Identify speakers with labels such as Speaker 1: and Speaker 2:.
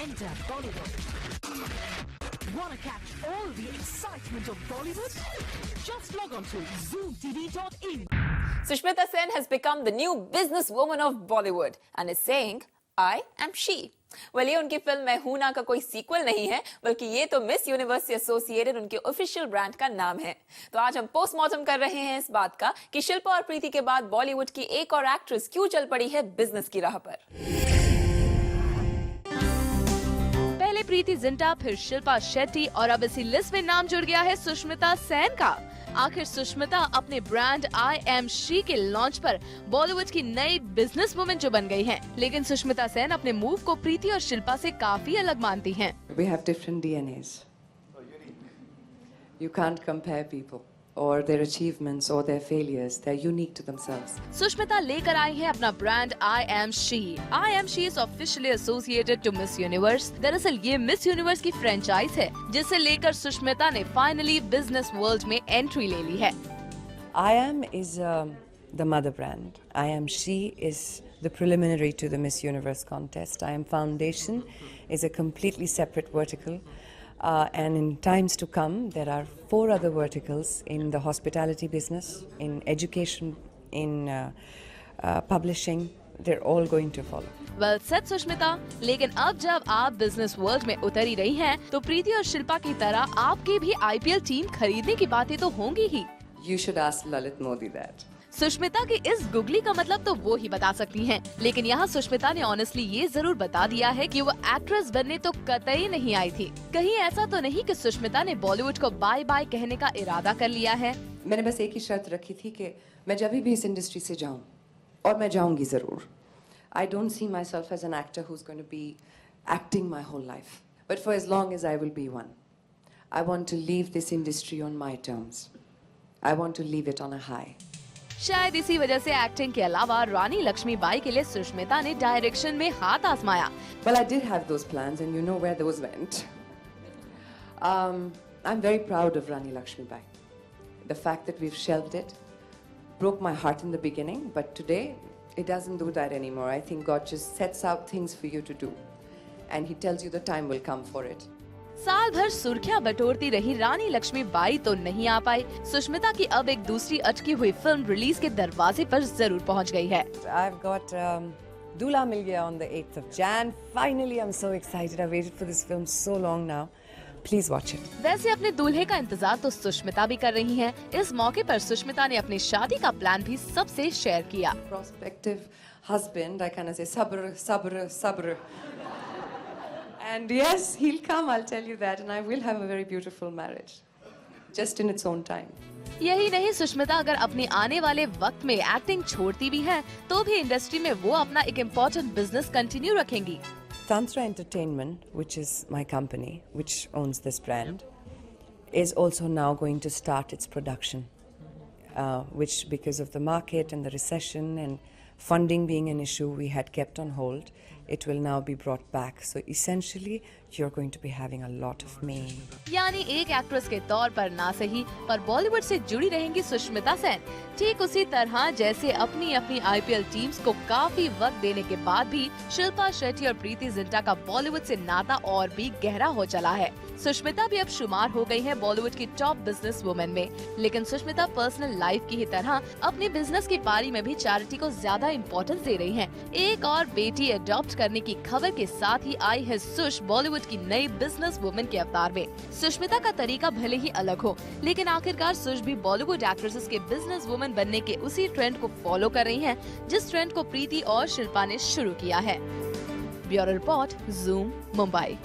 Speaker 1: Enter Bollywood. Wanna catch all the excitement of Bollywood? Just log on to zoomtv.in.
Speaker 2: Sushmita Sen has become the new businesswoman of Bollywood and is saying, I am she. Well, ये उनकी film मैं हूं ना का कोई sequel नहीं है, बल्कि ये तो मिस यूनिवर्स से एसोसिएटेड उनके ऑफिशियल ब्रांड का नाम है। तो आज हम पोस्टमार्टम कर रहे हैं इस बात का कि शिल्पा और प्रीति के बाद बॉलीवुड की एक और एक्ट्रेस क्यों चल पड़ी है बिजनेस की राह पर।
Speaker 3: पहले प्रीति जिंटा, फिर शिल्पा शेट्टी और अब इसी लिस्ट में नाम जुड़ गया है सुष्मिता सेन का। आखिर सुष्मिता अपने ब्रांड आई एम शी के लॉन्च पर बॉलीवुड की नई बिजनेस वुमेन जो बन गई हैं। लेकिन सुष्मिता सेन अपने मूव को प्रीति और शिल्पा से काफी अलग मानती हैं।
Speaker 4: We have different DNAs. You can't compare people or their achievements or their failures. They're unique to themselves.
Speaker 3: Sushmita लेकर आई है अपना brand I am she. I am she is officially associated to Miss Universe. दरअसल ये miss universe की franchise है, जिसे लेकर सुष्मिता ने फाइनली बिजनेस वर्ल्ड में एंट्री ले ली है।
Speaker 4: I am is the mother brand. I am she is the preliminary to the Miss Universe contest. I am foundation is a completely separate vertical. And in times to come, there are 4 other verticals in the hospitality business, in education, in publishing. They're all going to follow.
Speaker 3: Well said, Sushmita. लेकिन अब जब आप business world में उतरी रही हैं, तो प्रीति और शिल्पा की तरह आपकी भी IPL टीम खरीदने की बातें तो होंगी ही।
Speaker 4: You should ask Lalit Modi that.
Speaker 3: Sushmita की इस गुगली का मतलब तो वो ही बता सकती हैं। लेकिन यहाँ सुष्मिता ने ऑनेस्टली ये जरूर बता दिया है कि वो एक्ट्रेस बनने तो कतई नहीं आई थी। कहीं ऐसा तो नहीं कि सुष्मिता ने बॉलीवुड को बाय बाय कहने का इरादा कर लिया है।
Speaker 4: मैंने बस एक ही शर्त रखी थी कि मैं जब भी इस इंडस्ट्री से जाऊं, और मैं जाऊंगी जरूर। I don't see myself as an actor who's going to be acting my whole life, but for as long as I will be one, I want to leave this industry on my terms. I want to leave it on a high.
Speaker 3: शायद इसी वजह से acting के अलावा रानी लक्ष्मीबाई के लिए सुष्मिता ने direction में हाथ आजमाया।
Speaker 4: Well, I did have those plans, and you know where those went. I'm very proud of Rani Lakshmibai. The fact that we've shelved it broke my heart in the beginning, but today it doesn't do that anymore. I think God just sets out things for you to do, and He tells you the time will come for it.
Speaker 3: साल भर सुर्खियां बटोरती रही रानी लक्ष्मीबाई तो नहीं आ पाई। सुष्मिता की अब एक दूसरी अटकी हुई फिल्म रिलीज के दरवाजे पर जरूर पहुंच गई है।
Speaker 4: I've got Dula Mil Gaya on the 8th of Jan. Finally, I'm so excited. I've waited for this film so long now. Please watch it.
Speaker 3: वैसे अपने दूल्हे का इंतजार तो सुष्मिता भी कर रही हैं। इस मौके पर सुष्मिता ने अपनी शादी का प्लान भी सबसे शेयर किया।
Speaker 4: Prospective husband, I kind of say sabr, sabr, sabr. And yes, he'll come, I'll tell you that, and I will have a very beautiful marriage, just in its own time.
Speaker 3: यही नहीं, सुष्मिता अगर अपनी आने वाले वक्त में acting छोड़ती भी हैं, तो भी इंडस्ट्री में वो अपना एक इम्पोर्टेंट बिजनेस कंटिन्यू रखेंगी।
Speaker 4: Tantra Entertainment, which is my company, which owns this brand, is also now going to start its production, which because of the market and the recession and funding being an issue, we had kept on hold. It will now be brought back. So essentially, you're going to be having a lot of me.
Speaker 3: यानी एक actress के तौर पर ना सही, पर बॉलीवुड से जुड़ी रहेंगी सुष्मिता सेन। ठीक उसी तरह जैसे अपनी अपनी IPL टीम्स को काफी वक्त देने के बाद भी शिल्पा शेट्टी और प्रीति जिंटा का बॉलीवुड से नाता और भी गहरा हो चला है। सुष्मिता भी अब शुमार हो गई है बॉलीवुड की टॉप बिजनेस वुमेन में। लेकिन सुष्मिता पर्सनल लाइफ की ही तरह अपनी बिजनेस की पारी में भी चैरिटी को ज्यादा इम्पोर्टेंस दे रही हैं। एक और बेटी अडॉप्ट करने की खबर के साथ ही आई है सुश बॉलीवुड की नई बिजनेस वुमेन के अवतार में। सुष्मिता का तरीका भले ही अलग हो, लेकिन आखिरकार सुश भी बॉलीवुड एक्ट्रेसेस के बिजनेस वुमेन बनने के उसी ट्रेंड को फॉलो कर रही हैं, जिस ट्रेंड को प्रीति और शिल्पा ने शुरू किया है। Bureau report, zoom, Mumbai.